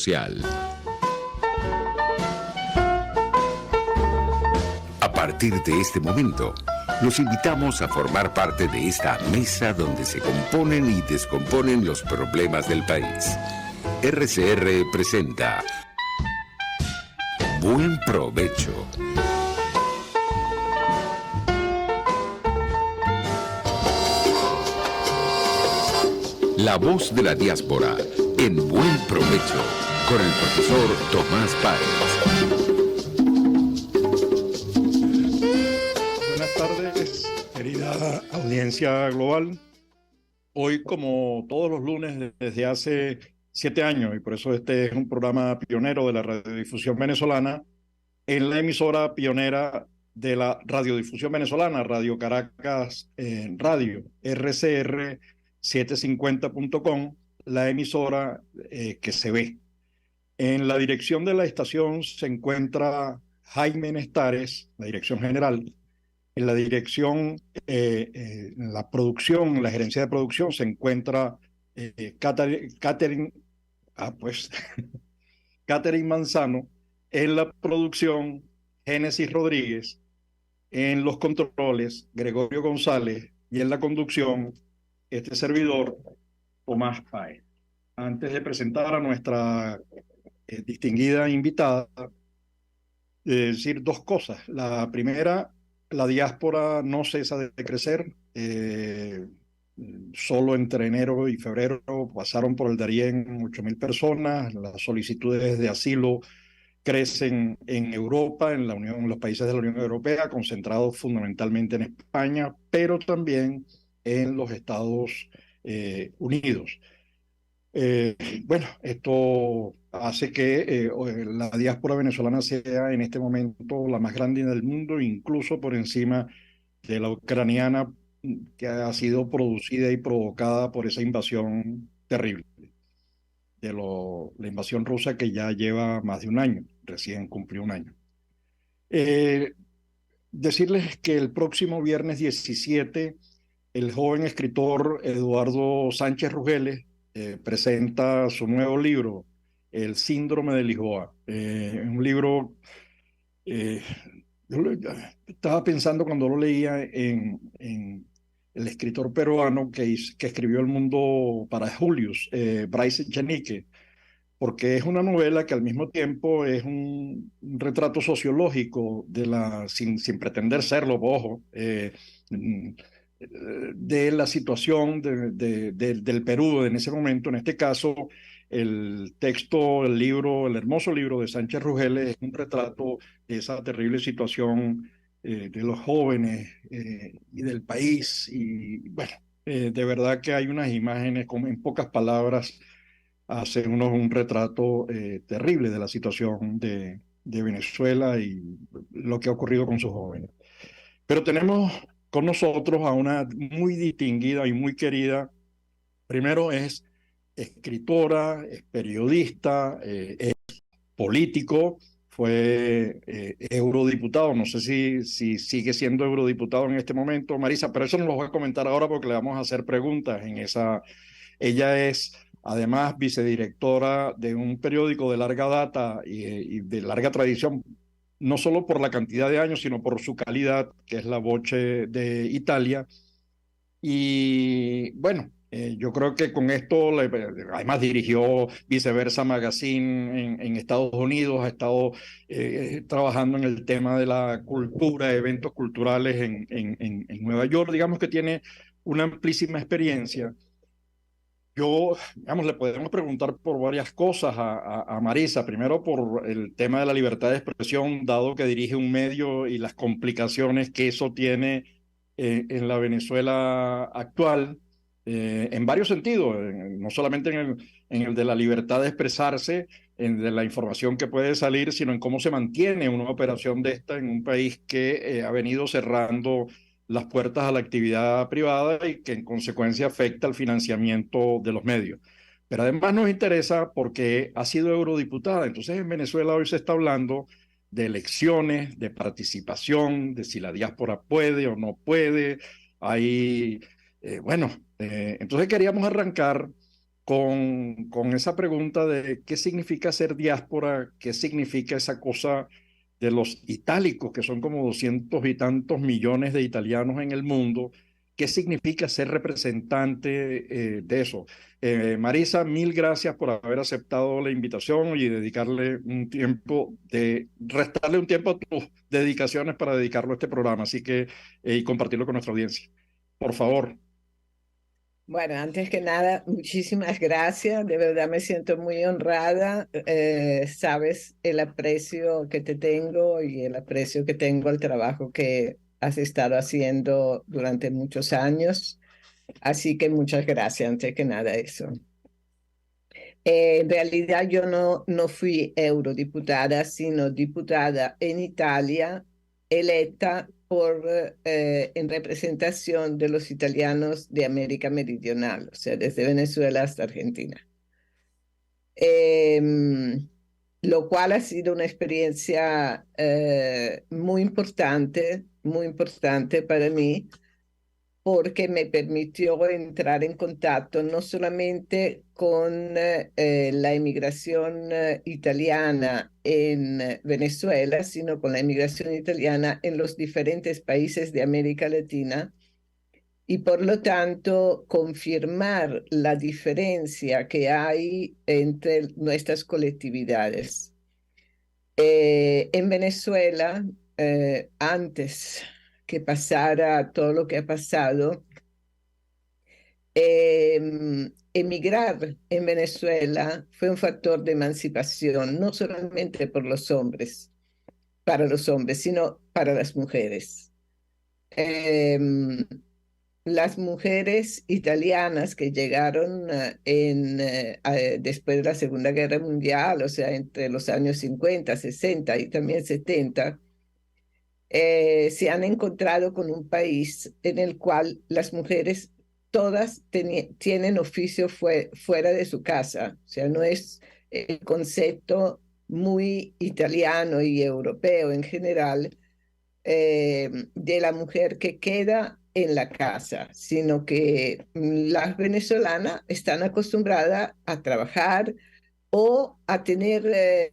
social. A partir de este momento, los invitamos a formar parte de esta mesa donde se componen y descomponen los problemas del país. RCR presenta Buen Provecho. La voz de la diáspora en Buen Provecho con el profesor Tomás Páez. Buenas tardes, querida audiencia global. Hoy, como todos los lunes desde hace 7 años, y por eso este es un programa pionero de la radiodifusión venezolana, en la emisora pionera de la radiodifusión venezolana, Radio Caracas Radio, RCR 750.com, la emisora que se ve. En la dirección de la estación se encuentra Jaime Nestares, la dirección general. En la dirección, la producción, la gerencia de producción se encuentra Catherine Manzano. En la producción, Génesis Rodríguez. En los controles, Gregorio González. Y en la conducción, este servidor, Tomás Páez. Antes de presentar a nuestra distinguida invitada, decir dos cosas. La primera, la diáspora no cesa de crecer. Solo entre enero y febrero pasaron por el Darién 8.000 personas. Las solicitudes de asilo crecen en Europa, en los países de la Unión Europea, concentrados fundamentalmente en España, pero también en los Estados Unidos. Bueno, esto hace que la diáspora venezolana sea en este momento la más grande del mundo, incluso por encima de la ucraniana, que ha sido producida y provocada por esa invasión terrible, la invasión rusa, que ya lleva más de un año, recién cumplió un año. Decirles que el próximo viernes 17, el joven escritor Eduardo Sánchez Rugeles presenta su nuevo libro, El Síndrome de Lisboa. Un libro, yo estaba pensando cuando lo leía en el escritor peruano que escribió El Mundo para Julius, Bryce Chenique, porque es una novela que al mismo tiempo es un retrato sociológico sin pretender serlo, ojo, de la situación del Perú en ese momento. En este caso, el texto, el libro, el hermoso libro de Sánchez Rugeles es un retrato de esa terrible situación de los jóvenes y del país. Y bueno, de verdad que hay unas imágenes, como en pocas palabras, hace un retrato terrible de la situación de Venezuela y lo que ha ocurrido con sus jóvenes. Pero tenemos con nosotros a una muy distinguida y muy querida. Primero, es escritora, es periodista, es político, fue eurodiputado. No sé si sigue siendo eurodiputado en este momento, Marisa, pero eso nos lo voy a comentar ahora porque le vamos a hacer preguntas en esa. Ella es además vicedirectora de un periódico de larga data y de larga tradición, no solo por la cantidad de años, sino por su calidad, que es La Voce de Italia. Y bueno, yo creo que con esto, además dirigió Viceversa Magazine en Estados Unidos, ha estado trabajando en el tema de la cultura, eventos culturales en Nueva York. Digamos que tiene una amplísima experiencia. Digamos, le podemos preguntar por varias cosas a Marisa. Primero, por el tema de la libertad de expresión, dado que dirige un medio y las complicaciones que eso tiene en la Venezuela actual, en varios sentidos, no solamente en el de la libertad de expresarse, de la información que puede salir, sino en cómo se mantiene una operación de esta en un país que ha venido cerrando las puertas a la actividad privada y que en consecuencia afecta al financiamiento de los medios. Pero además nos interesa porque ha sido eurodiputada. Entonces en Venezuela hoy se está hablando de elecciones, de participación, de si la diáspora puede o no puede. Entonces queríamos arrancar con esa pregunta de qué significa ser diáspora, qué significa esa cosa de los itálicos, que son como 200 y tantos millones de italianos en el mundo, qué significa ser representante de eso. Marisa, mil gracias por haber aceptado la invitación y dedicarle un tiempo restarle un tiempo a tus dedicaciones para dedicarlo a este programa, así que, y compartirlo con nuestra audiencia. Por favor. Bueno, antes que nada, muchísimas gracias. De verdad me siento muy honrada. Sabes el aprecio que te tengo y el aprecio que tengo al trabajo que has estado haciendo durante muchos años. Así que muchas gracias, antes que nada eso. En realidad yo no fui eurodiputada, sino diputada en Italia, electa en representación de los italianos de América Meridional, o sea, desde Venezuela hasta Argentina. Lo cual ha sido una experiencia muy importante para mí, porque me permitió entrar en contacto no solamente con la inmigración italiana en Venezuela, sino con la inmigración italiana en los diferentes países de América Latina y por lo tanto confirmar la diferencia que hay entre nuestras colectividades. En Venezuela, antes que pasara todo lo que ha pasado, emigrar en Venezuela fue un factor de emancipación, no solamente para los hombres, sino para las mujeres. Las mujeres italianas que llegaron después de la Segunda Guerra Mundial, o sea, entre los años 50, 60 y también 70, se han encontrado con un país en el cual las mujeres todas tienen oficio fuera de su casa. O sea, no es el concepto muy italiano y europeo en general de la mujer que queda en la casa, sino que las venezolanas están acostumbradas a trabajar o a tener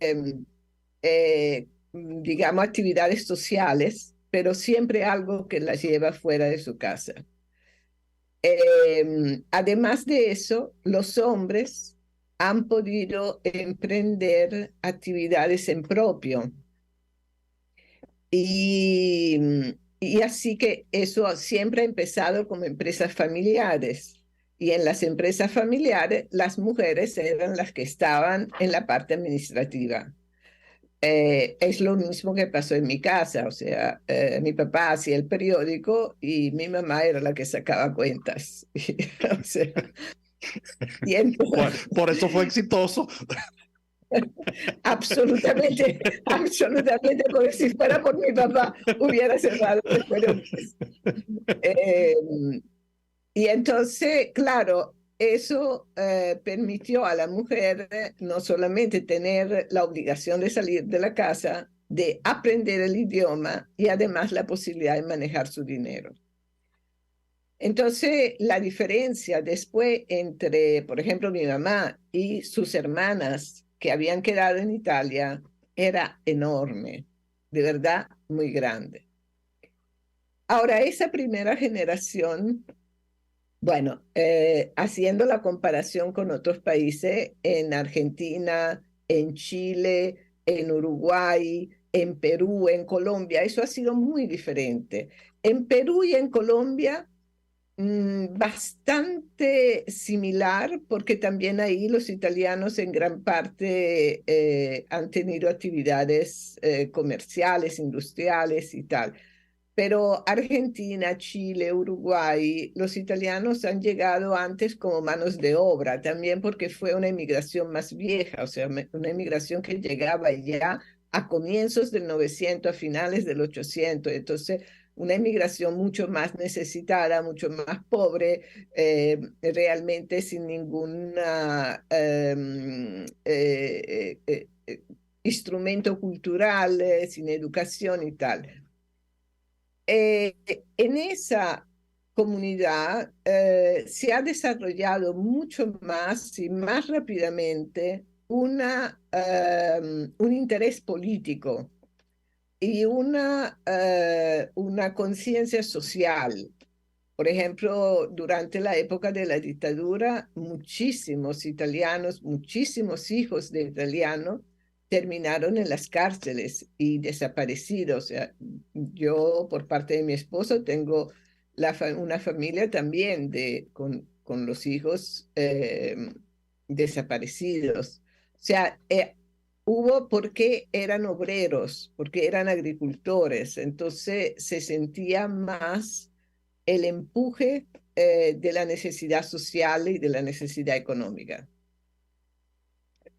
digamos, actividades sociales, pero siempre algo que las lleva fuera de su casa. Además de eso, los hombres han podido emprender actividades en propio. Y así que eso siempre ha empezado como empresas familiares. Y en las empresas familiares, las mujeres eran las que estaban en la parte administrativa. Es lo mismo que pasó en mi casa, o sea, mi papá hacía el periódico y mi mamá era la que sacaba cuentas. O sea, y entonces, Por eso fue exitoso. absolutamente, absolutamente, como si fuera por mi papá, hubiera cerrado el periódico. Y entonces, claro, eso permitió a la mujer no solamente tener la obligación de salir de la casa, de aprender el idioma y además la posibilidad de manejar su dinero. Entonces, la diferencia después entre, por ejemplo, mi mamá y sus hermanas que habían quedado en Italia era enorme, de verdad muy grande. Ahora, esa primera generación, bueno, haciendo la comparación con otros países, en Argentina, en Chile, en Uruguay, en Perú, en Colombia, eso ha sido muy diferente. En Perú y en Colombia, bastante similar, porque también ahí los italianos en gran parte han tenido actividades comerciales, industriales y tal. Pero Argentina, Chile, Uruguay, los italianos han llegado antes como manos de obra, también porque fue una inmigración más vieja, o sea, una inmigración que llegaba ya a comienzos del 900, a finales del 800. Entonces, una inmigración mucho más necesitada, mucho más pobre, realmente sin ningún instrumento cultural, sin educación y tal. En esa comunidad se ha desarrollado mucho más y más rápidamente un interés político y una conciencia social. Por ejemplo, durante la época de la dictadura, muchísimos italianos, muchísimos hijos de italianos terminaron en las cárceles y desaparecidos. O sea, yo, por parte de mi esposo, tengo una familia también con los hijos desaparecidos. O sea, hubo porque eran obreros, porque eran agricultores, entonces se sentía más el empuje de la necesidad social y de la necesidad económica.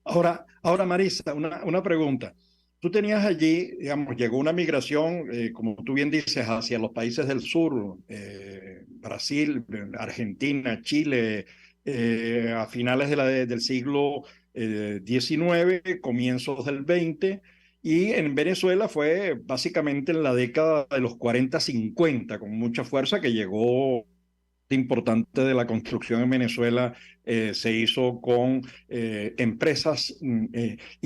Ahora Marisa, una pregunta. Tú tenías allí, digamos, llegó una migración, como tú bien dices, hacia los países del sur, Brasil, Argentina, Chile, a finales del siglo XIX, comienzos del XX, y en Venezuela fue básicamente en la década de los 40-50, con mucha fuerza, que llegó importante de la construcción en Venezuela se hizo con empresas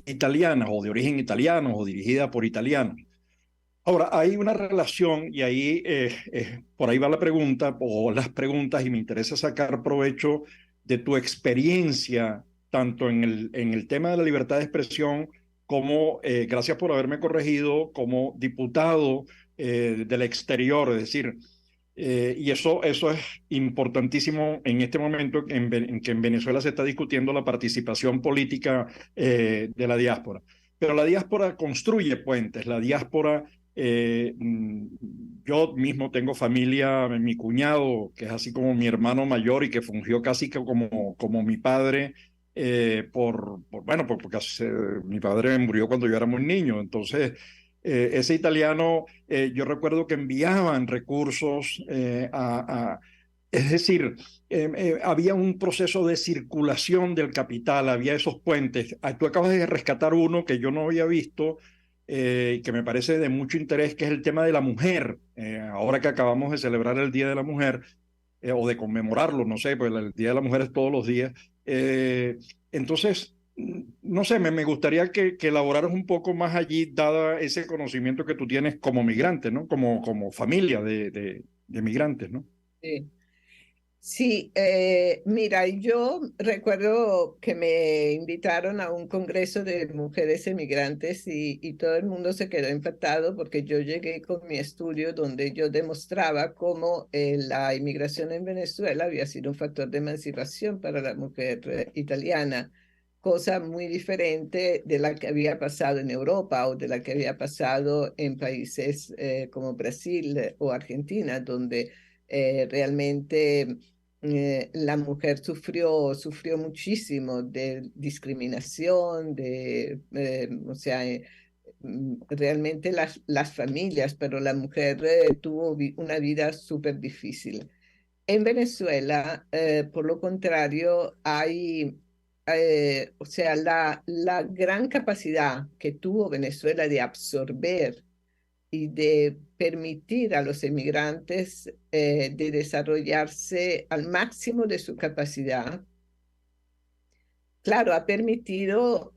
italianas o de origen italiano o dirigidas por italianos. Ahora, hay una relación y ahí por ahí va la pregunta o las preguntas y me interesa sacar provecho de tu experiencia tanto en el tema de la libertad de expresión como, gracias por haberme corregido, como diputado del exterior, es decir, y eso es importantísimo en este momento en que en Venezuela se está discutiendo la participación política de la diáspora. Pero la diáspora construye puentes, la diáspora, yo mismo tengo familia, mi cuñado, que es así como mi hermano mayor y que fungió casi que como mi padre, bueno, porque mi padre murió cuando yo era muy niño, entonces ese italiano, yo recuerdo que enviaban recursos es decir, había un proceso de circulación del capital, había esos puentes. Tú acabas de rescatar uno que yo no había visto, que me parece de mucho interés, que es el tema de la mujer. Ahora que acabamos de celebrar el Día de la Mujer, o de conmemorarlo, no sé, pues el Día de la Mujer es todos los días. Entonces, no sé, me gustaría que elaboraras un poco más allí, dada ese conocimiento que tú tienes como migrante, ¿no? Como familia de migrantes, ¿no? Sí. Sí, mira, yo recuerdo que me invitaron a un congreso de mujeres emigrantes y todo el mundo se quedó impactado porque yo llegué con mi estudio donde yo demostraba cómo la inmigración en Venezuela había sido un factor de emancipación para la mujer italiana, cosa muy diferente de la que había pasado en Europa o de la que había pasado en países como Brasil o Argentina, donde realmente la mujer sufrió muchísimo de discriminación, o sea, realmente las familias, pero la mujer tuvo una vida súper difícil. En Venezuela, por lo contrario, o sea, la gran capacidad que tuvo Venezuela de absorber y de permitir a los emigrantes de desarrollarse al máximo de su capacidad, claro, ha permitido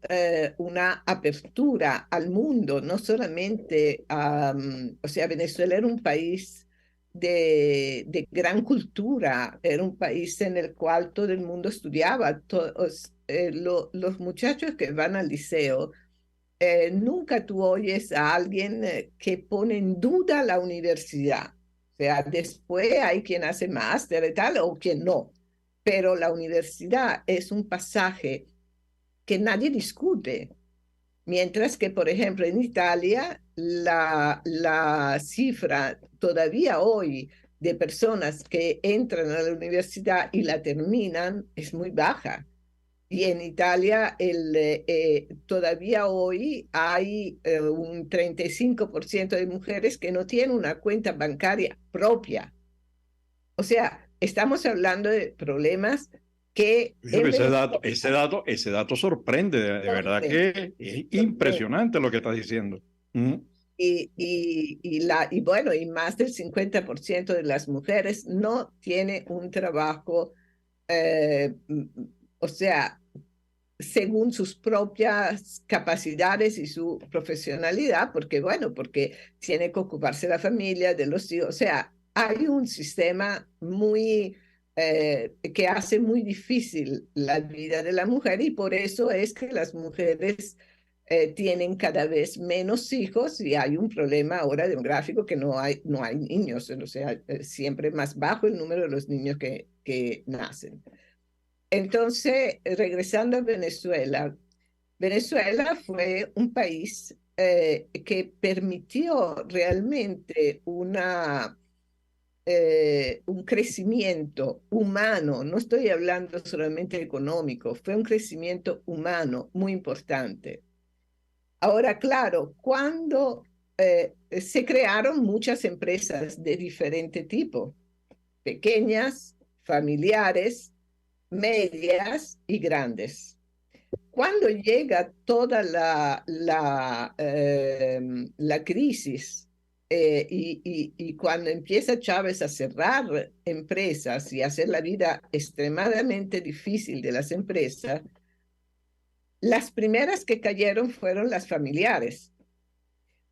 una apertura al mundo, no solamente o sea, Venezuela era un país de gran cultura, era un país en el cual todo el mundo estudiaba, los muchachos que van al liceo nunca tú oyes a alguien que pone en duda la universidad. O sea, después hay quien hace máster y tal o quien no. Pero la universidad es un pasaje que nadie discute. Mientras que, por ejemplo, en Italia, la cifra todavía hoy de personas que entran a la universidad y la terminan es muy baja. Y en Italia todavía hoy hay un 35% de mujeres que no tienen una cuenta bancaria propia. O sea, estamos hablando de problemas que en Venezuela Ese dato sorprende, de verdad que es sorprende. impresionante lo que estás diciendo. y bueno, y más del 50% de las mujeres no tiene un trabajo, o sea, según sus propias capacidades y su profesionalidad, porque bueno, porque tiene que ocuparse de la familia, de los hijos, o sea, hay un sistema muy que hace muy difícil la vida de la mujer y por eso es que las mujeres tienen cada vez menos hijos y hay un problema ahora demográfico que no hay niños, o sea, siempre más bajo el número de los niños que nacen. Entonces, regresando a Venezuela, Venezuela fue un país que permitió realmente un crecimiento humano, no estoy hablando solamente económico, fue un crecimiento humano muy importante. Ahora, claro, cuando se crearon muchas empresas de diferente tipo, pequeñas, familiares, medias y grandes. Cuando llega toda la crisis y cuando empieza Chávez a cerrar empresas y hacer la vida extremadamente difícil de las empresas, las primeras que cayeron fueron las familiares,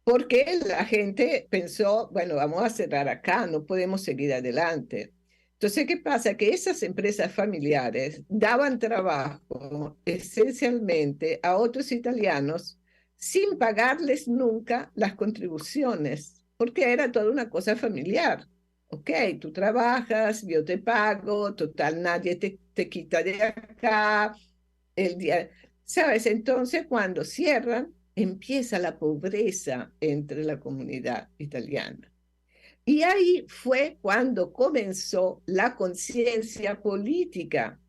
porque la gente pensó, bueno, vamos a cerrar acá, no podemos seguir adelante. Entonces, ¿qué pasa? Que esas empresas familiares daban trabajo esencialmente a otros italianos sin pagarles nunca las contribuciones, porque era toda una cosa familiar. Ok, tú trabajas, yo te pago, total, nadie te quita de acá. El día, ¿sabes? Entonces, cuando cierran, empieza la pobreza entre la comunidad italiana. Y ahí fue cuando comenzó la conciencia política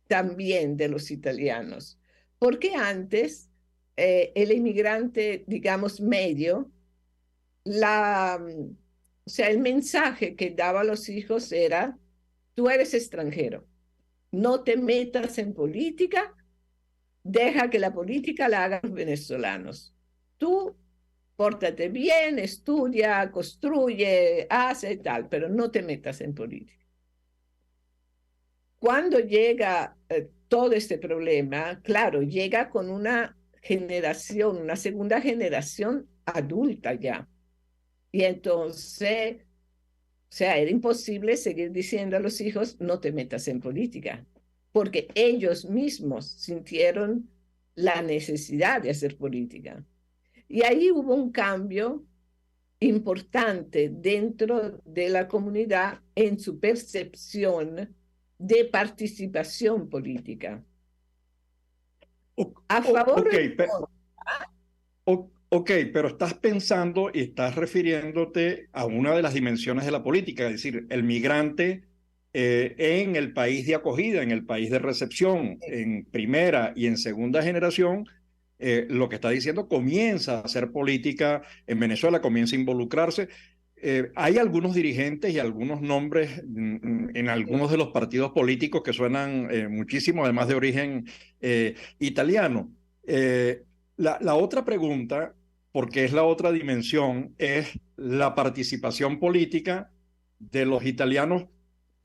también de los italianos, porque antes el inmigrante, digamos, medio, o sea, el mensaje que daba a los hijos era, tú eres extranjero, no te metas en política, deja que la política la hagan los venezolanos. Tú pórtate bien, estudia, construye, hace tal, pero no te metas en política. Cuando llega todo este problema, claro, llega con una generación, una segunda generación adulta ya. Y entonces, o sea, era imposible seguir diciendo a los hijos, no te metas en política, porque ellos mismos sintieron la necesidad de hacer política. Y ahí hubo un cambio importante dentro de la comunidad en su percepción de participación política. A favor Ok, de todo. ok, pero estás pensando y estás refiriéndote a una de las dimensiones de la política, es decir, el migrante en el país de acogida, en el país de recepción, en primera y en segunda generación, lo que está diciendo comienza a hacer política en Venezuela, comienza a involucrarse. Hay algunos dirigentes y algunos nombres en algunos de los partidos políticos que suenan muchísimo, además de origen italiano. La otra pregunta, porque es la otra dimensión, es la participación política de los italianos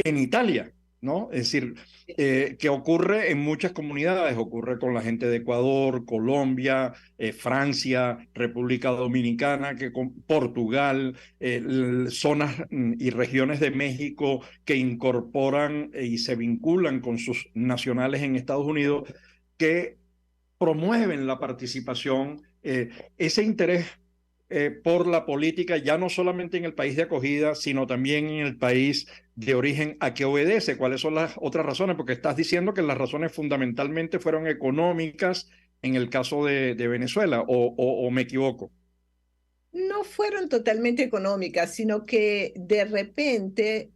en Italia, ¿no? Es decir, que ocurre en muchas comunidades, ocurre con la gente de Ecuador, Colombia, Francia, República Dominicana, que con Portugal, zonas y regiones de México que incorporan y se vinculan con sus nacionales en Estados Unidos, que promueven la participación, ese interés por la política, ya no solamente en el país de acogida, sino también en el país de origen. ¿A qué obedece? ¿Cuáles son las otras razones? Porque estás diciendo que las razones fundamentalmente fueron económicas en el caso de Venezuela, o me equivoco. No fueron totalmente económicas, sino que de repente,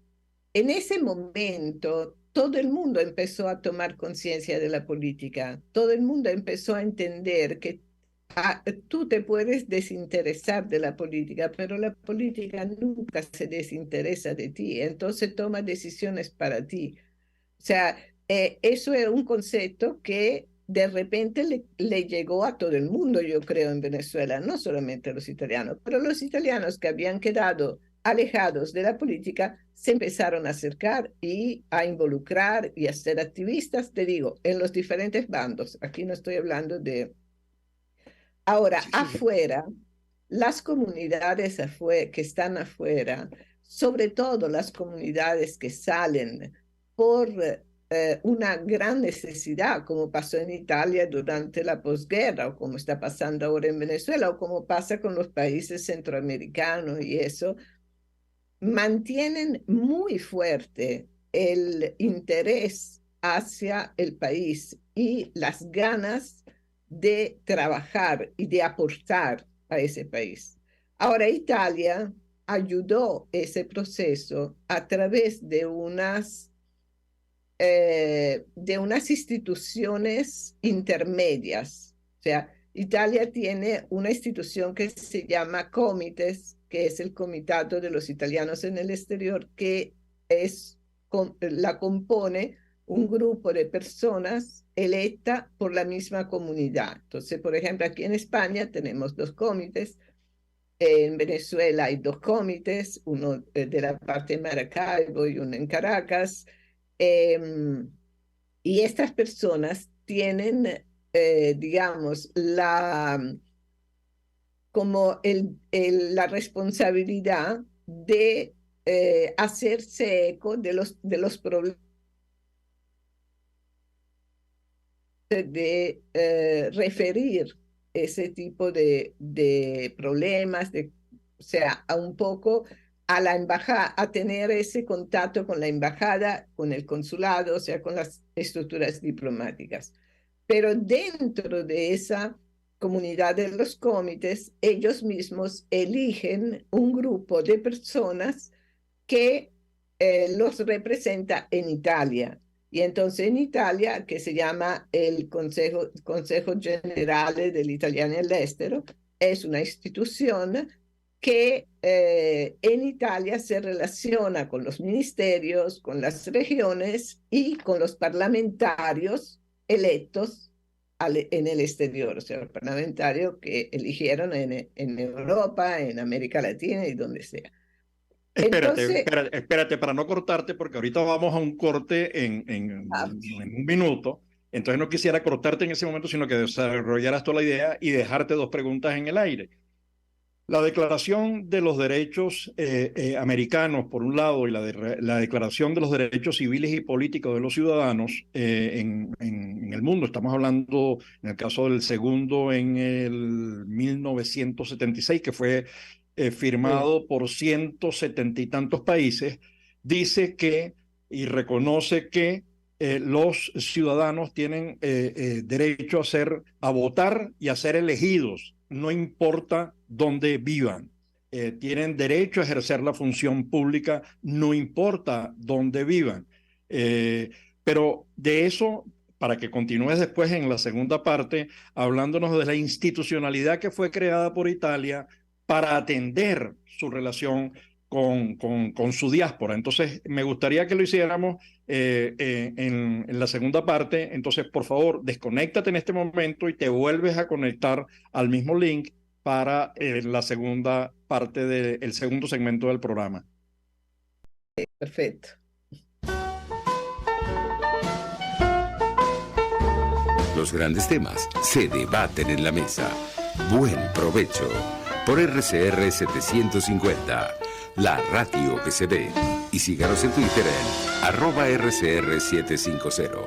en ese momento, todo el mundo empezó a tomar conciencia de la política, todo el mundo empezó a entender que tú te puedes desinteresar de la política, pero la política nunca se desinteresa de ti, entonces toma decisiones para ti. O sea, eso es un concepto que de repente le llegó a todo el mundo, yo creo, en Venezuela, no solamente a los italianos, pero los italianos que habían quedado alejados de la política se empezaron a acercar y a involucrar y a ser activistas, te digo, en los diferentes bandos. Aquí no estoy hablando de... Ahora, afuera, las comunidades que están afuera, sobre todo las comunidades que salen por una gran necesidad, como pasó en Italia durante la posguerra, o como está pasando ahora en Venezuela, o como pasa con los países centroamericanos y eso, mantienen muy fuerte el interés hacia el país y las ganas de trabajar y de aportar a ese país. Ahora, Italia ayudó ese proceso a través de unas instituciones intermedias. O sea, Italia tiene una institución que se llama Comites, que es el Comitato de los Italianos en el Exterior, que la compone un grupo de personas electa por la misma comunidad. Entonces, por ejemplo, aquí en España tenemos 2 comités, en Venezuela hay 2 comités, uno de la parte de Maracaibo y uno en Caracas, y estas personas tienen, digamos, como la responsabilidad de hacerse eco de los problemas, de referir ese tipo de problemas, o sea, a un poco a la embajada, a tener ese contacto con la embajada, con el consulado, o sea, con las estructuras diplomáticas. Pero dentro de esa comunidad de los comités, ellos mismos eligen un grupo de personas que los representa en Italia. Y entonces en Italia, que se llama el Consejo Generale degli Italiani all'Estero, es una institución que en Italia se relaciona con los ministerios, con las regiones y con los parlamentarios electos en el exterior, o sea, los parlamentarios que eligieron en Europa, en América Latina y donde sea. Espérate, para no cortarte, porque ahorita vamos a un corte en un minuto. Entonces no quisiera cortarte en ese momento, sino que desarrollaras toda la idea y dejarte 2 preguntas en el aire. La Declaración de los Derechos Americanos, por un lado, y la Declaración de los Derechos Civiles y Políticos de los Ciudadanos en el mundo. Estamos hablando, en el caso del segundo, en el 1976, que fue firmado por 170 y tantos países, dice que y reconoce que los ciudadanos tienen derecho a votar y a ser elegidos, no importa dónde vivan. Tienen derecho a ejercer la función pública, no importa dónde vivan. Pero de eso, para que continúes después en la segunda parte, hablándonos de la institucionalidad que fue creada por Italia para atender su relación con su diáspora. Entonces, me gustaría que lo hiciéramos en la segunda parte. Entonces, por favor, desconéctate en este momento y te vuelves a conectar al mismo link para la segunda parte del segundo segmento del programa. Perfecto. Los grandes temas se debaten en la mesa. Buen provecho por RCR 750, la radio que se ve. Y síganos en Twitter en @RCR750.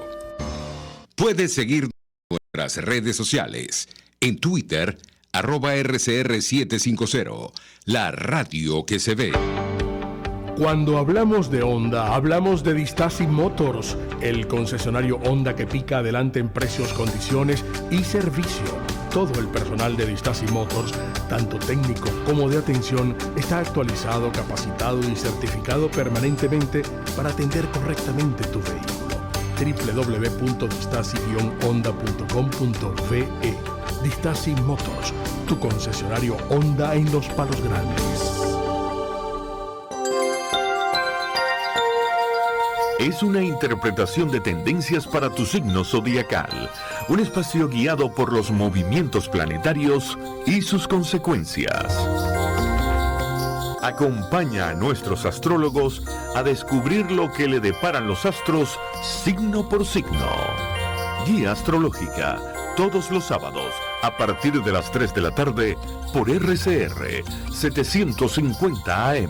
Puedes seguir nuestras redes sociales. En Twitter, @RCR750, la radio que se ve. Cuando hablamos de Honda, hablamos de Distasi Motors, el concesionario Honda que pica adelante en precios, condiciones y servicio. Todo el personal de Distasi Motors, tanto técnico como de atención, está actualizado, capacitado y certificado permanentemente para atender correctamente tu vehículo. www.distasi-honda.com.ve. Distasi Motors, tu concesionario Honda en Los Palos Grandes. Es una interpretación de tendencias para tu signo zodiacal. un espacio guiado por los movimientos planetarios y sus consecuencias. Acompaña a nuestros astrólogos a descubrir lo que le deparan los astros signo por signo. Guía astrológica, todos los sábados a partir de las 3 de la tarde por RCR 750 AM.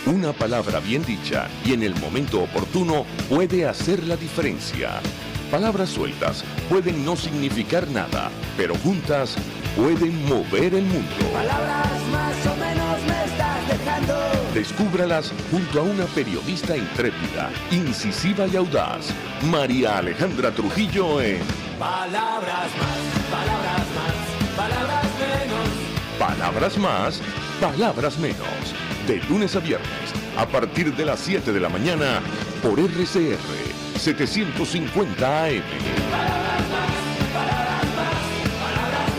Una palabra bien dicha y en el momento oportuno puede hacer la diferencia. Palabras sueltas pueden no significar nada, pero juntas pueden mover el mundo. Palabras más o menos me estás dejando. Descúbralas junto a una periodista intrépida, incisiva y audaz, María Alejandra Trujillo en Palabras más, palabras más, palabras menos. Palabras más, palabras menos. De lunes a viernes, a partir de las 7 de la mañana, por RCR 750 AM. Palabras más, palabras más, palabras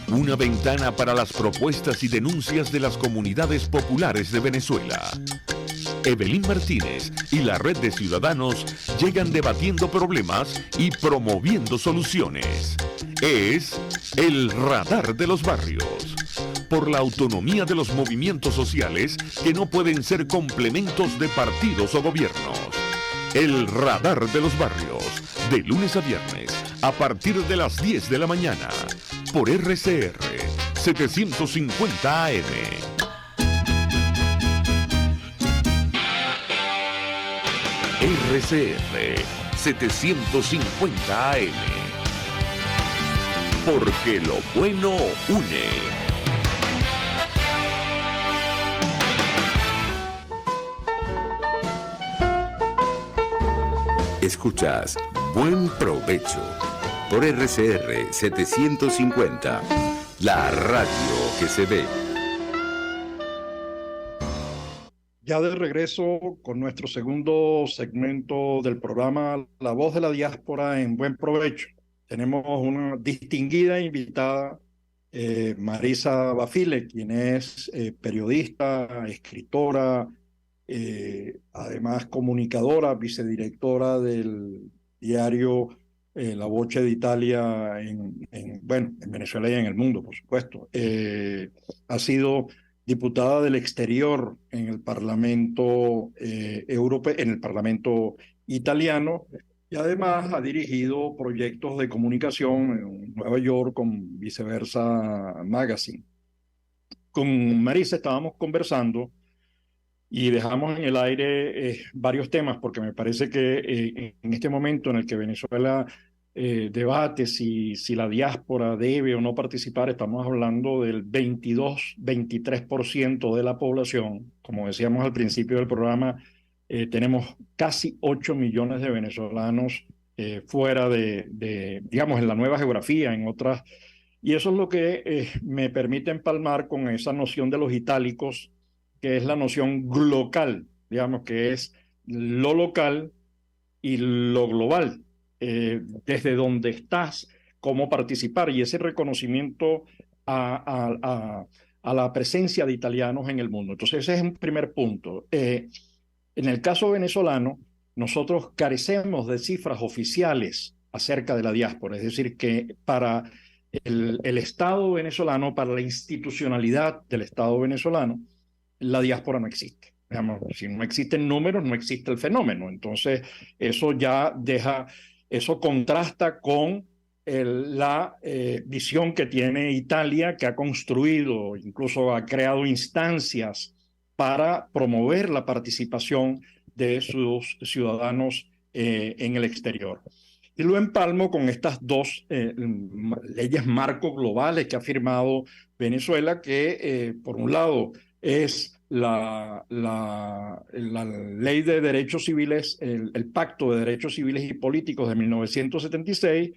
menos. Una ventana para las propuestas y denuncias de las comunidades populares de Venezuela. Evelyn Martínez y la Red de Ciudadanos llegan debatiendo problemas y promoviendo soluciones. Es el Radar de los Barrios. Por la autonomía de los movimientos sociales que no pueden ser complementos de partidos o gobiernos. El Radar de los Barrios. De lunes a viernes, a partir de las 10 de la mañana. Por RCR 750 AM. RCR 750 AM. Porque lo bueno une. Escuchas Buen Provecho por RCR 750, la radio que se ve. Ya de regreso con nuestro segundo segmento del programa La Voz de la Diáspora en Buen Provecho. Tenemos una distinguida invitada, Marisa Bafile, quien es periodista, escritora, además comunicadora, vicedirectora del diario La Voce d'Italia en Venezuela y en el mundo, por supuesto. Ha sido diputada del exterior en el Parlamento europeo, en el Parlamento italiano, y además ha dirigido proyectos de comunicación en Nueva York con Viceversa Magazine. Con Marisa estábamos conversando y dejamos en el aire varios temas, porque me parece que en este momento en el que Venezuela debate si la diáspora debe o no participar, estamos hablando del 22-23% de la población. Como decíamos al principio del programa, tenemos casi 8 millones de venezolanos fuera digamos, en la nueva geografía, en otras. Y eso es lo que me permite empalmar con esa noción de los itálicos, que es la noción glocal, digamos, que es lo local y lo global, desde donde estás, cómo participar, y ese reconocimiento a la presencia de italianos en el mundo. Entonces, ese es un primer punto. En el caso venezolano, nosotros carecemos de cifras oficiales acerca de la diáspora, es decir, que para el Estado venezolano, para la institucionalidad del Estado venezolano, la diáspora no existe. Digamos, si no existen números, no existe el fenómeno. Entonces, eso ya eso contrasta con la visión que tiene Italia, que ha construido, incluso ha creado instancias para promover la participación de sus ciudadanos en el exterior. Y lo empalmo con estas dos leyes marco globales que ha firmado Venezuela, que por un lado es la ley de derechos civiles, el Pacto de Derechos Civiles y Políticos de 1976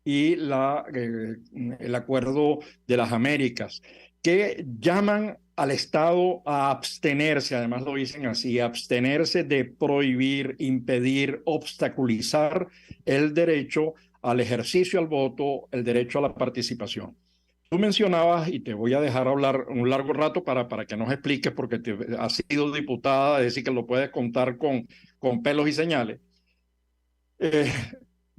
y el Acuerdo de las Américas, que llaman al Estado a abstenerse, además lo dicen así, abstenerse de prohibir, impedir, obstaculizar el derecho al ejercicio al voto, el derecho a la participación. mencionabas, y te voy a dejar hablar un largo rato para que nos expliques, porque has sido diputada, es decir, que lo puedes contar con pelos y señales. Eh,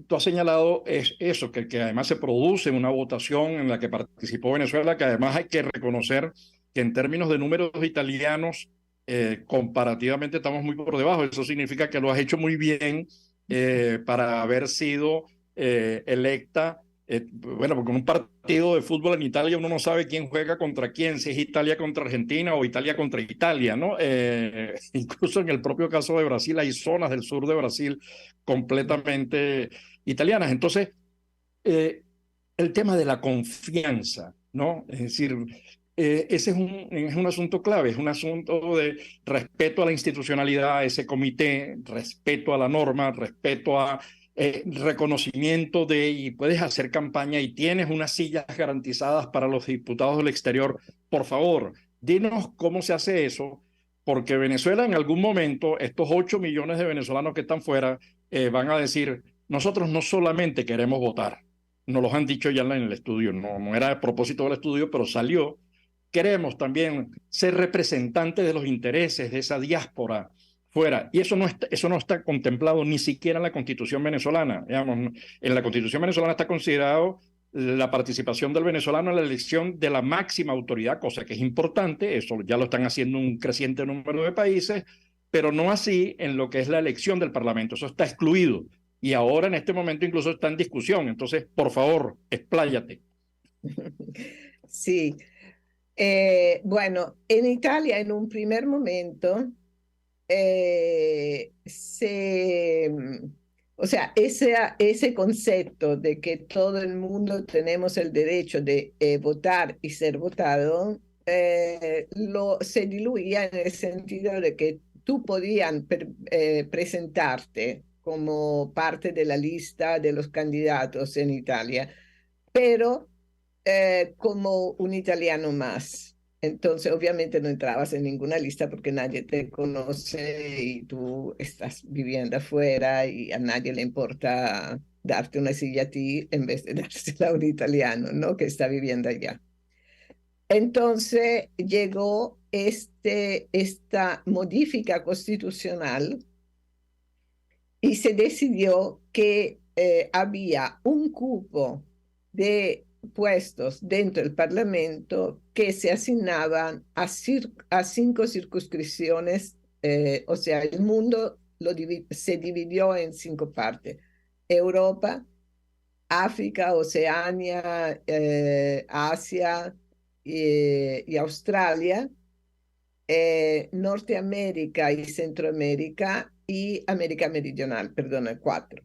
Tú has señalado eso, que además se produce una votación en la que participó Venezuela, que además hay que reconocer que en términos de números italianos, comparativamente estamos muy por debajo. Eso significa que lo has hecho muy bien para haber sido electa. Bueno, porque en un partido de fútbol en Italia uno no sabe quién juega contra quién, si es Italia contra Argentina o Italia contra Italia, ¿no? Incluso en el propio caso de Brasil hay zonas del sur de Brasil completamente italianas. Entonces, el tema de la confianza, ¿no? Es decir, ese es un asunto clave, es un asunto de respeto a la institucionalidad, a ese comité, respeto a la norma, respeto a reconocimiento de, y puedes hacer campaña y tienes unas sillas garantizadas para los diputados del exterior. Por favor, dinos cómo se hace eso, porque Venezuela en algún momento, estos 8 millones de venezolanos que están fuera, van a decir, nosotros no solamente queremos votar, nos los han dicho ya en el estudio, no era a propósito del estudio, pero salió, queremos también ser representantes de los intereses de esa diáspora fuera. Y eso no está contemplado ni siquiera en la Constitución venezolana. Digamos, en la Constitución venezolana está considerado la participación del venezolano en la elección de la máxima autoridad, cosa que es importante, eso ya lo están haciendo un creciente número de países, pero no así en lo que es la elección del Parlamento, eso está excluido. Y ahora en este momento incluso está en discusión. Entonces, por favor, expláyate. Sí. Bueno, en Italia en un primer momento, o sea, ese concepto de que todo el mundo tenemos el derecho de votar y ser votado, se diluía en el sentido de que tú podías presentarte como parte de la lista de los candidatos en Italia, pero como un italiano más. Entonces, obviamente no entrabas en ninguna lista porque nadie te conoce y tú estás viviendo afuera y a nadie le importa darte una silla a ti en vez de dársela a un italiano, ¿no? Que está viviendo allá. Entonces llegó esta modifica constitucional y se decidió que había un cupo de puestos dentro del Parlamento que se asignaban a 5 circunscripciones, o sea, el mundo se dividió en 5 partes: Europa, África, Oceania, Asia y Australia, Norteamérica y Centroamérica y América Meridional, perdón, 4.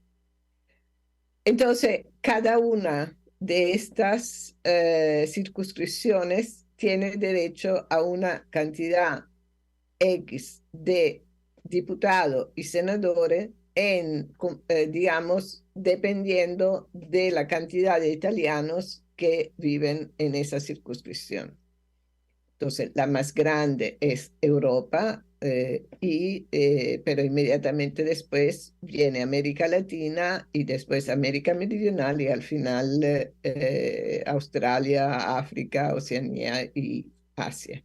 Entonces, cada una de estas circunscripciones tiene derecho a una cantidad X de diputados y senadores digamos, dependiendo de la cantidad de italianos que viven en esa circunscripción. Entonces, la más grande es Europa, pero inmediatamente después viene América Latina y después América Meridional y al final Australia, África, Oceanía y Asia.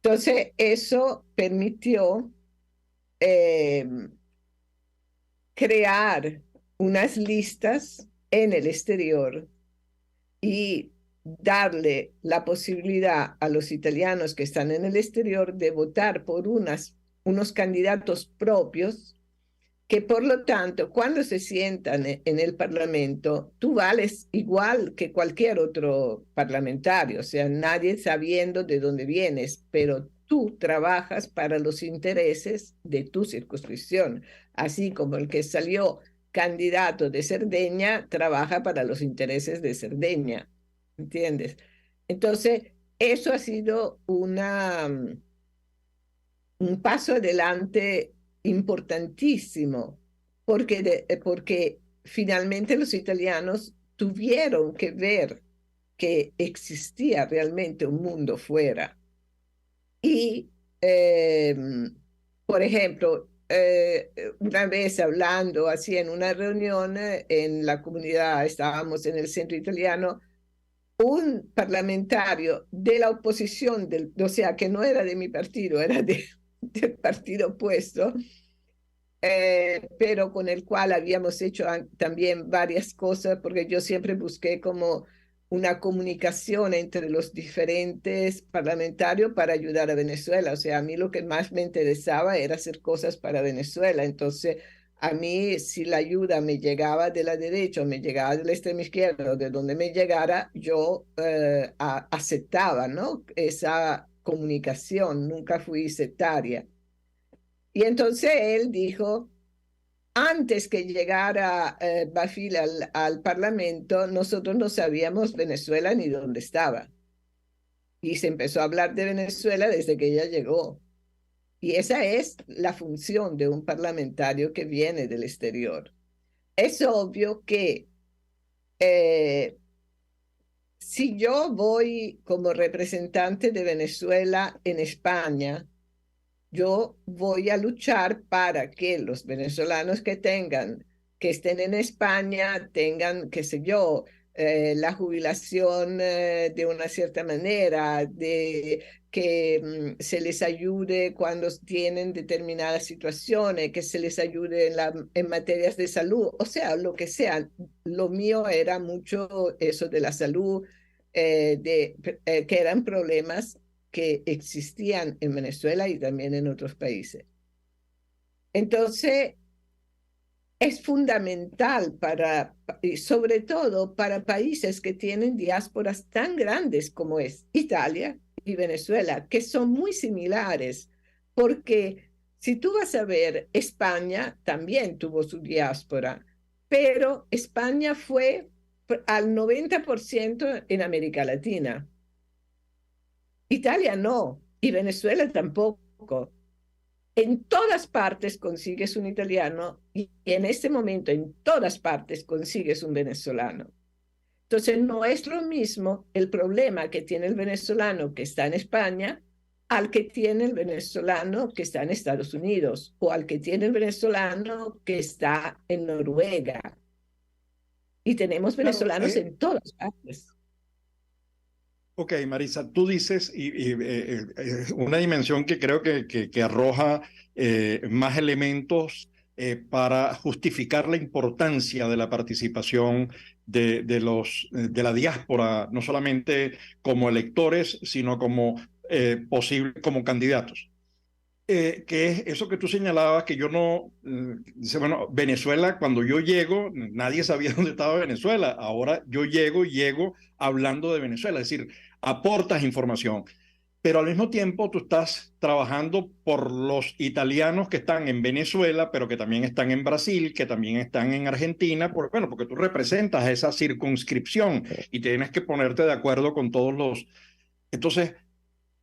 Entonces, eso permitió crear unas listas en el exterior y darle la posibilidad a los italianos que están en el exterior de votar por unos candidatos propios, que por lo tanto, cuando se sientan en el Parlamento, tú vales igual que cualquier otro parlamentario, o sea, nadie sabiendo de dónde vienes, pero tú trabajas para los intereses de tu circunscripción, así como el que salió candidato de Cerdeña trabaja para los intereses de Cerdeña. ¿Entiendes? Entonces, eso ha sido un paso adelante importantísimo, porque finalmente los italianos tuvieron que ver que existía realmente un mundo fuera. Y, por ejemplo, una vez hablando así en una reunión en la comunidad, estábamos en el centro italiano, un parlamentario de la oposición, o sea, que no era de mi partido, era del partido opuesto, pero con el cual habíamos hecho también varias cosas, porque yo siempre busqué como una comunicación entre los diferentes parlamentarios para ayudar a Venezuela. O sea, a mí lo que más me interesaba era hacer cosas para Venezuela. Entonces, a mí, si la ayuda me llegaba de la derecha o me llegaba de la extrema izquierda o de donde me llegara, yo aceptaba, ¿no? Esa comunicación, nunca fui sectaria. Y entonces él dijo, antes que llegara Bafil al Parlamento, nosotros no sabíamos Venezuela ni dónde estaba. Y se empezó a hablar de Venezuela desde que ella llegó. Y esa es la función de un parlamentario que viene del exterior. Es obvio que si yo voy como representante de Venezuela en España, yo voy a luchar para que los venezolanos que estén en España, tengan, qué sé yo, la jubilación de una cierta manera, de que se les ayude cuando tienen determinadas situaciones, que se les ayude en materias de salud, o sea, lo que sea. Lo mío era mucho eso de la salud, que eran problemas que existían en Venezuela y también en otros países. Entonces, es fundamental y sobre todo para países que tienen diásporas tan grandes como es Italia y Venezuela, que son muy similares, porque si tú vas a ver, España también tuvo su diáspora, pero España fue al 90% en América Latina. Italia no, y Venezuela tampoco. En todas partes consigues un italiano y en este momento en todas partes consigues un venezolano. Entonces no es lo mismo el problema que tiene el venezolano que está en España al que tiene el venezolano que está en Estados Unidos o al que tiene el venezolano que está en Noruega. Y tenemos venezolanos en todas partes. Ok, Marisa, tú dices, una dimensión que creo que arroja más elementos para justificar la importancia de la participación de la diáspora, no solamente como electores, sino como como candidatos. Que es eso que tú señalabas, que yo no, dice, bueno, Venezuela, cuando yo llego, nadie sabía dónde estaba Venezuela, ahora yo llego hablando de Venezuela, es decir, aportas información, pero al mismo tiempo tú estás trabajando por los italianos que están en Venezuela, pero que también están en Brasil, que también están en Argentina, porque tú representas esa circunscripción y tienes que ponerte de acuerdo con todos los... Entonces,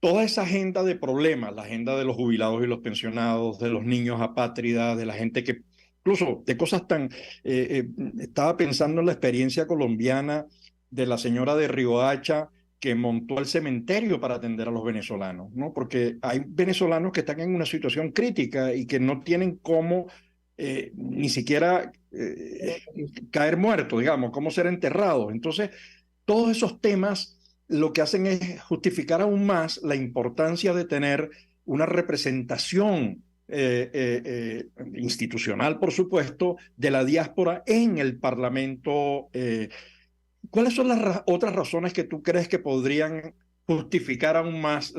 toda esa agenda de problemas, la agenda de los jubilados y los pensionados, de los niños apátridas, de la gente que, incluso de cosas tan... estaba pensando en la experiencia colombiana de la señora de Riohacha que montó el cementerio para atender a los venezolanos, ¿no? Porque hay venezolanos que están en una situación crítica y que no tienen cómo ni siquiera caer muertos, digamos, cómo ser enterrados. Entonces, todos esos temas lo que hacen es justificar aún más la importancia de tener una representación institucional, por supuesto, de la diáspora en el Parlamento. ¿Cuáles son las otras razones que tú crees que podrían justificar aún más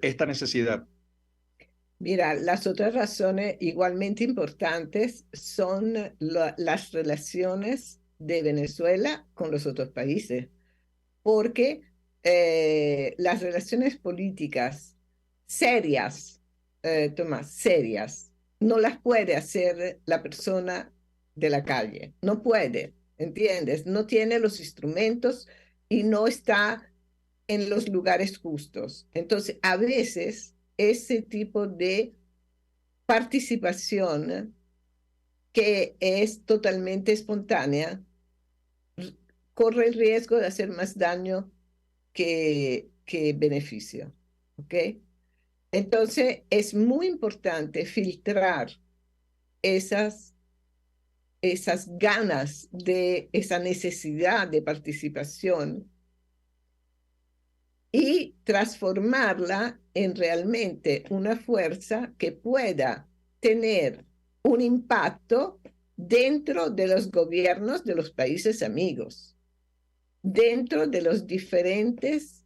esta necesidad? Mira, las otras razones igualmente importantes son las relaciones de Venezuela con los otros países, porque las relaciones políticas serias, Tomás, serias, no las puede hacer la persona de la calle, no puede, ¿entiendes? No tiene los instrumentos y no está en los lugares justos. Entonces, a veces ese tipo de participación que es totalmente espontánea corre el riesgo de hacer más daño que beneficio, ¿ok? Entonces, es muy importante filtrar esas ganas esa necesidad de participación y transformarla en realmente una fuerza que pueda tener un impacto dentro de los gobiernos de los países amigos, dentro de las diferentes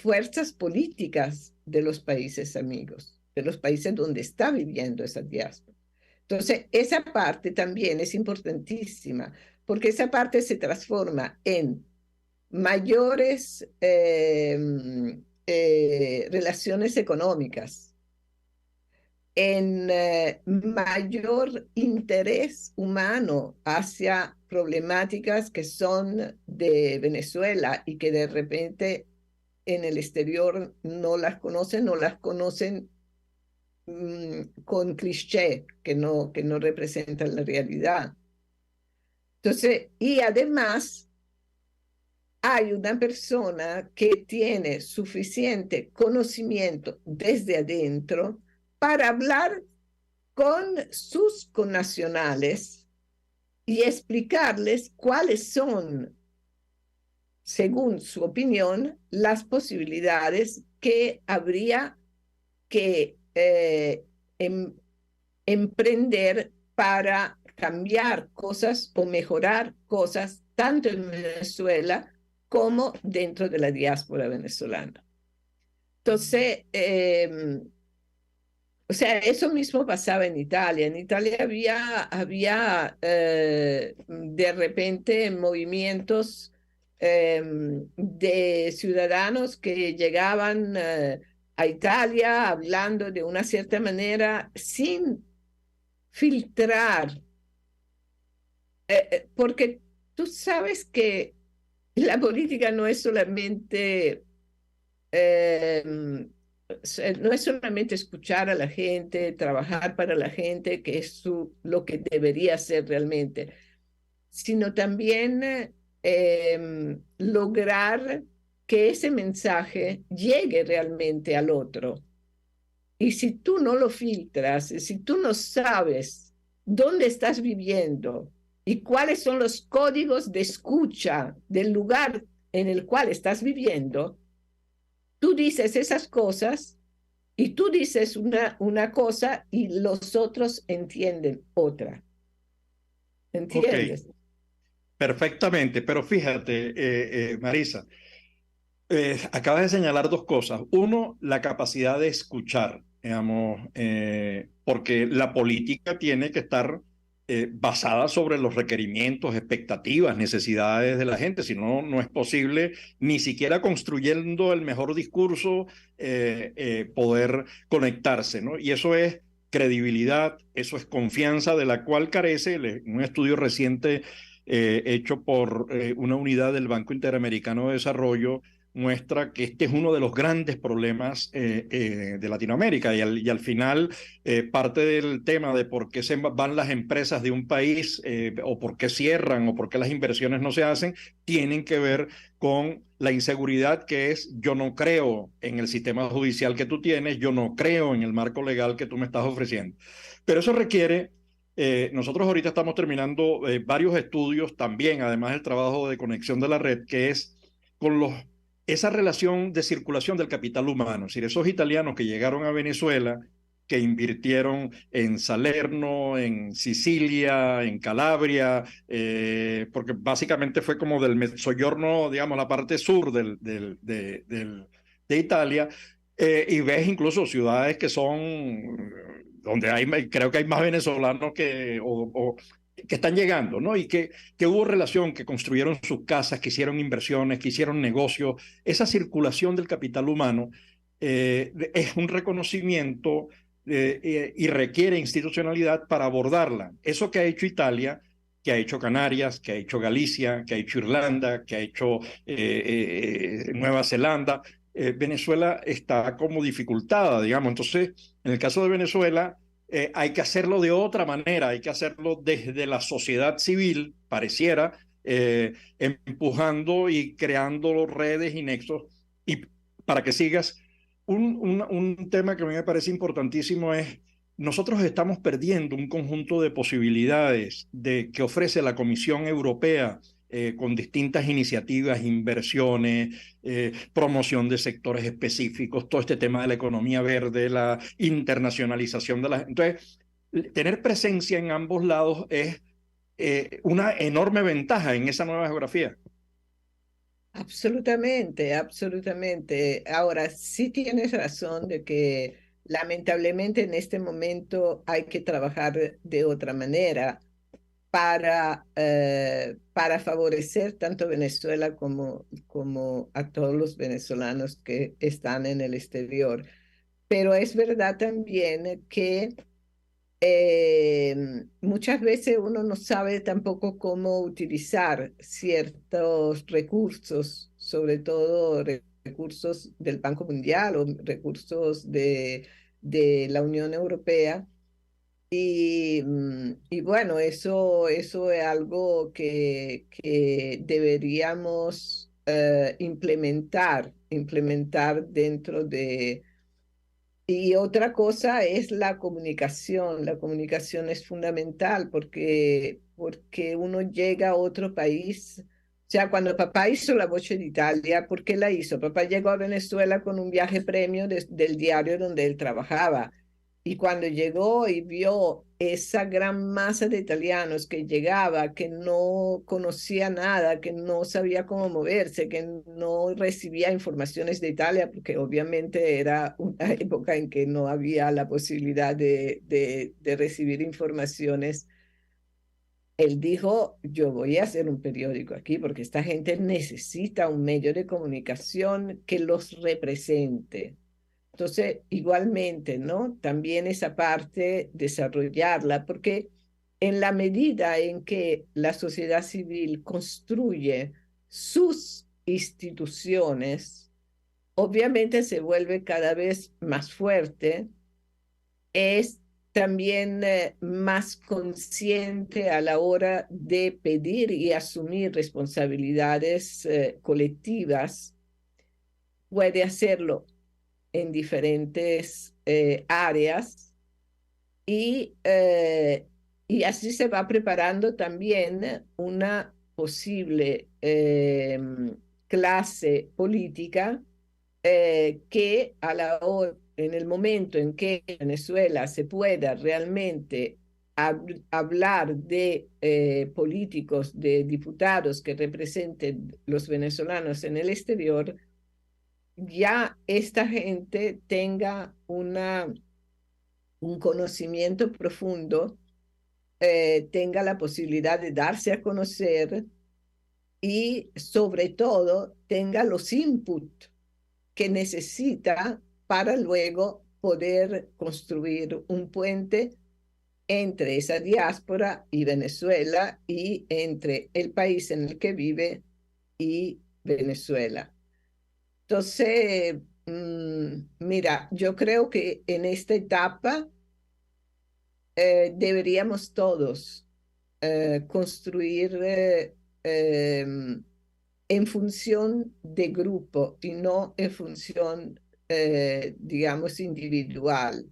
fuerzas políticas de los países amigos, de los países donde está viviendo esa diáspora. Entonces, esa parte también es importantísima, porque esa parte se transforma en mayores relaciones económicas, en mayor interés humano hacia problemáticas que son de Venezuela y que de repente en el exterior no las conocen con cliché que no representan la realidad. Entonces, y además hay una persona que tiene suficiente conocimiento desde adentro para hablar con sus connacionales y explicarles cuáles son, según su opinión, las posibilidades que habría que emprender para cambiar cosas o mejorar cosas tanto en Venezuela como dentro de la diáspora venezolana. Entonces, o sea, eso mismo pasaba en Italia. En Italia había de repente movimientos de ciudadanos que llegaban a Italia hablando de una cierta manera sin filtrar, porque tú sabes que la política no es solamente no es solamente escuchar a la gente, trabajar para la gente, que es lo que debería ser realmente, sino también lograr que ese mensaje llegue realmente al otro. Y si tú no lo filtras, si tú no sabes dónde estás viviendo y cuáles son los códigos de escucha del lugar en el cual estás viviendo, tú dices esas cosas y tú dices una cosa y los otros entienden otra. ¿Entiendes? Ok, perfectamente, pero fíjate, Marisa, acabas de señalar dos cosas. Uno, la capacidad de escuchar, digamos, porque la política tiene que estar basada sobre los requerimientos, expectativas, necesidades de la gente. Si no, no es posible, ni siquiera construyendo el mejor discurso, poder conectarse, ¿no? Y eso es credibilidad, eso es confianza de la cual carece un estudio reciente hecho por una unidad del Banco Interamericano de Desarrollo muestra que este es uno de los grandes problemas de Latinoamérica y al final parte del tema de por qué se van las empresas de un país o por qué cierran o por qué las inversiones no se hacen, tienen que ver con la inseguridad que es yo no creo en el sistema judicial que tú tienes, yo no creo en el marco legal que tú me estás ofreciendo. Pero eso requiere... nosotros ahorita estamos terminando varios estudios también, además del trabajo de conexión de la red, que es con esa relación de circulación del capital humano. Es decir, esos italianos que llegaron a Venezuela, que invirtieron en Salerno, en Sicilia, en Calabria, porque básicamente fue como del Mezzogiorno, digamos, la parte sur de Italia, y ves incluso ciudades que son donde creo que hay más venezolanos que están llegando, ¿no? Y que hubo relación, que construyeron sus casas, que hicieron inversiones, que hicieron negocios. Esa circulación del capital humano es un reconocimiento y requiere institucionalidad para abordarla. Eso que ha hecho Italia, que ha hecho Canarias, que ha hecho Galicia, que ha hecho Irlanda, que ha hecho Nueva Zelanda, Venezuela está como dificultada, digamos. Entonces, en el caso de Venezuela, hay que hacerlo de otra manera, hay que hacerlo desde la sociedad civil, pareciera, empujando y creando redes y nexos. Y para que sigas, un tema que a mí me parece importantísimo es, nosotros estamos perdiendo un conjunto de posibilidades que ofrece la Comisión Europea con distintas iniciativas, inversiones, promoción de sectores específicos, todo este tema de la economía verde, la internacionalización de la... Entonces, tener presencia en ambos lados es una enorme ventaja en esa nueva geografía. Absolutamente, absolutamente. Ahora, sí tienes razón de que lamentablemente en este momento hay que trabajar de otra manera para favorecer tanto Venezuela como a todos los venezolanos que están en el exterior. Pero es verdad también que muchas veces uno no sabe tampoco cómo utilizar ciertos recursos, sobre todo recursos del Banco Mundial o recursos de la Unión Europea. Y bueno, eso es algo que deberíamos implementar dentro de... Y otra cosa es la comunicación. La comunicación es fundamental porque uno llega a otro país. O sea, cuando papá hizo La Voce d'Italia, ¿por qué la hizo? Papá llegó a Venezuela con un viaje premio del diario donde él trabajaba. Y cuando llegó y vio esa gran masa de italianos que llegaba, que no conocía nada, que no sabía cómo moverse, que no recibía informaciones de Italia, porque obviamente era una época en que no había la posibilidad de recibir informaciones, él dijo, yo voy a hacer un periódico aquí porque esta gente necesita un medio de comunicación que los represente. Entonces, igualmente, ¿no? También esa parte, desarrollarla, porque en la medida en que la sociedad civil construye sus instituciones, obviamente se vuelve cada vez más fuerte, es también más consciente a la hora de pedir y asumir responsabilidades colectivas, puede hacerlo en diferentes áreas y así se va preparando también una posible clase política que en el momento en que Venezuela se pueda realmente hablar de políticos, de diputados que representen los venezolanos en el exterior, ya esta gente tenga un conocimiento profundo, tenga la posibilidad de darse a conocer y sobre todo tenga los inputs que necesita para luego poder construir un puente entre esa diáspora y Venezuela y entre el país en el que vive y Venezuela. Entonces, mira, yo creo que en esta etapa deberíamos todos construir en función de grupo y no en función, digamos, individual.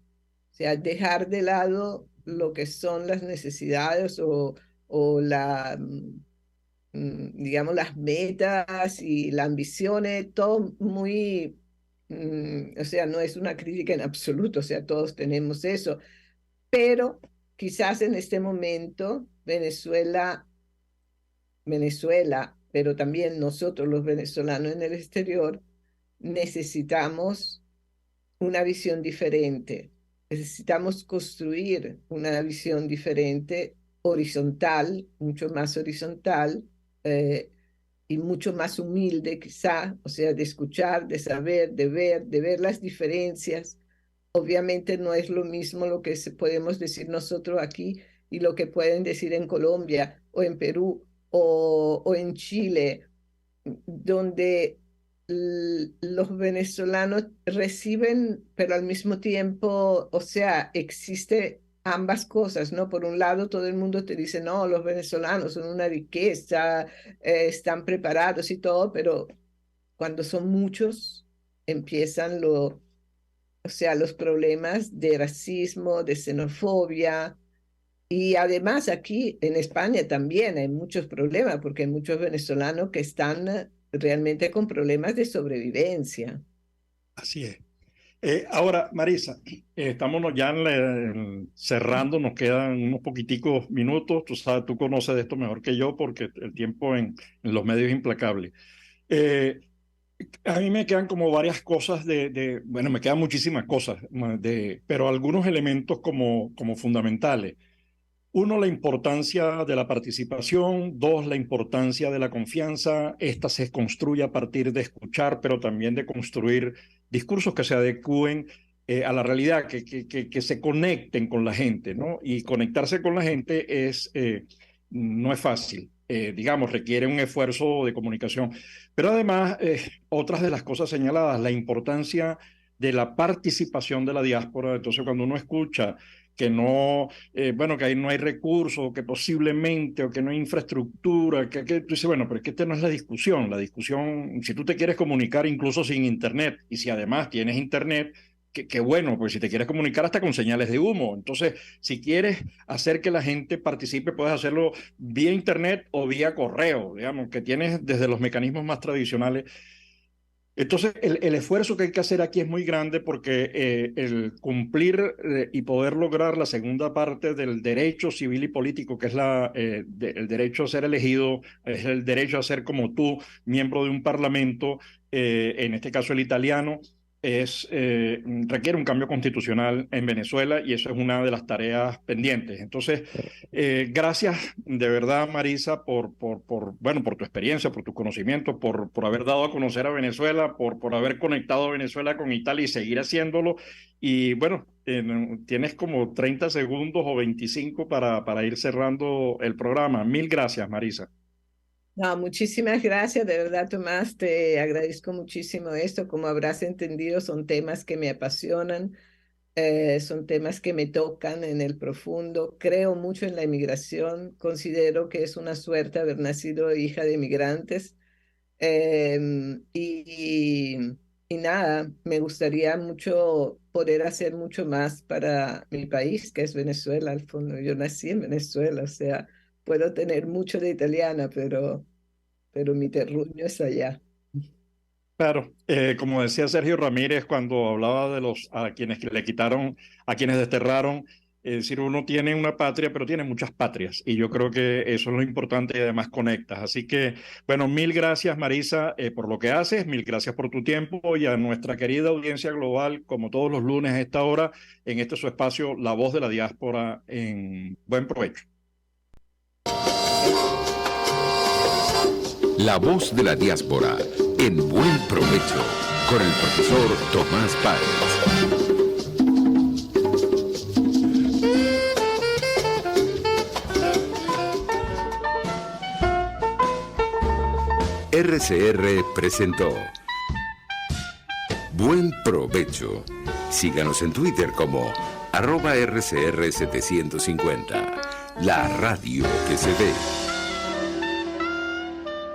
O sea, dejar de lado lo que son las necesidades o digamos, las metas y la ambición, todo muy, o sea, no es una crítica en absoluto, o sea, todos tenemos eso, pero quizás en este momento Venezuela, pero también nosotros los venezolanos en el exterior, necesitamos una visión diferente. Necesitamos construir una visión diferente, horizontal, mucho más horizontal eh, y mucho más humilde quizá, o sea, de escuchar, de saber, de ver las diferencias. Obviamente no es lo mismo lo que podemos decir nosotros aquí y lo que pueden decir en Colombia o en Perú o en Chile, donde los venezolanos reciben, pero al mismo tiempo, o sea, existe ambas cosas, ¿no? Por un lado, todo el mundo te dice, no, los venezolanos son una riqueza, están preparados y todo, pero cuando son muchos, empiezan o sea, los problemas de racismo, de xenofobia, Y además aquí en España también hay muchos problemas, porque hay muchos venezolanos que están realmente con problemas de sobrevivencia. Así es. Ahora, Marisa, estamos ya cerrando, nos quedan unos poquiticos minutos. Tú sabes, tú conoces de esto mejor que yo porque el tiempo en los medios es implacable. A mí me quedan como varias cosas bueno, me quedan muchísimas cosas, pero algunos elementos como fundamentales. Uno, la importancia de la participación. Dos, la importancia de la confianza. Esta se construye a partir de escuchar, pero también de construir discursos que se adecúen a la realidad, que se conecten con la gente, ¿no? Y conectarse con la gente no es fácil. Digamos, requiere un esfuerzo de comunicación. Pero además, otras de las cosas señaladas, la importancia de la participación de la diáspora. Entonces, cuando uno escucha que no, bueno, que ahí no hay recursos, que posiblemente, o que no hay infraestructura, que tú dices, bueno, pero es que esta no es la discusión. La discusión, si tú te quieres comunicar incluso sin internet, y si además tienes internet, que bueno, pues si te quieres comunicar hasta con señales de humo. Entonces, si quieres hacer que la gente participe, puedes hacerlo vía internet o vía correo, digamos, que tienes desde los mecanismos más tradicionales. Entonces, el esfuerzo que hay que hacer aquí es muy grande porque el cumplir y poder lograr la segunda parte del derecho civil y político, que es el derecho a ser elegido, es el derecho a ser como tú, miembro de un parlamento, en este caso el italiano, requiere un cambio constitucional en Venezuela y eso es una de las tareas pendientes. Entonces, gracias de verdad, Marisa, bueno, por tu experiencia, por tu conocimiento, por haber dado a conocer a Venezuela, por haber conectado a Venezuela con Italia y seguir haciéndolo. Y bueno, tienes como 30 segundos o 25 para ir cerrando el programa. Mil gracias, Marisa. No, muchísimas gracias, de verdad, Tomás, te agradezco muchísimo esto. Como habrás entendido, son temas que me apasionan, son temas que me tocan en el profundo. Creo mucho en la inmigración, considero que es una suerte haber nacido hija de inmigrantes. Y nada, me gustaría mucho poder hacer mucho más para mi país, que es Venezuela, al fondo. Yo nací en Venezuela, o sea, puedo tener mucho de italiana, pero mi terruño es allá. Claro, como decía Sergio Ramírez cuando hablaba de a quienes le quitaron, a quienes desterraron, es decir, uno tiene una patria, pero tiene muchas patrias, y yo creo que eso es lo importante y además conectas. Así que, bueno, mil gracias, Marisa, por lo que haces, mil gracias por tu tiempo, y a nuestra querida audiencia global, como todos los lunes a esta hora, en este su espacio, La Voz de la Diáspora, en buen provecho. La Voz de la Diáspora, en buen provecho, con el profesor Tomás Páez. RCR presentó Buen Provecho. Síganos en Twitter como @RCR750, la radio que se ve.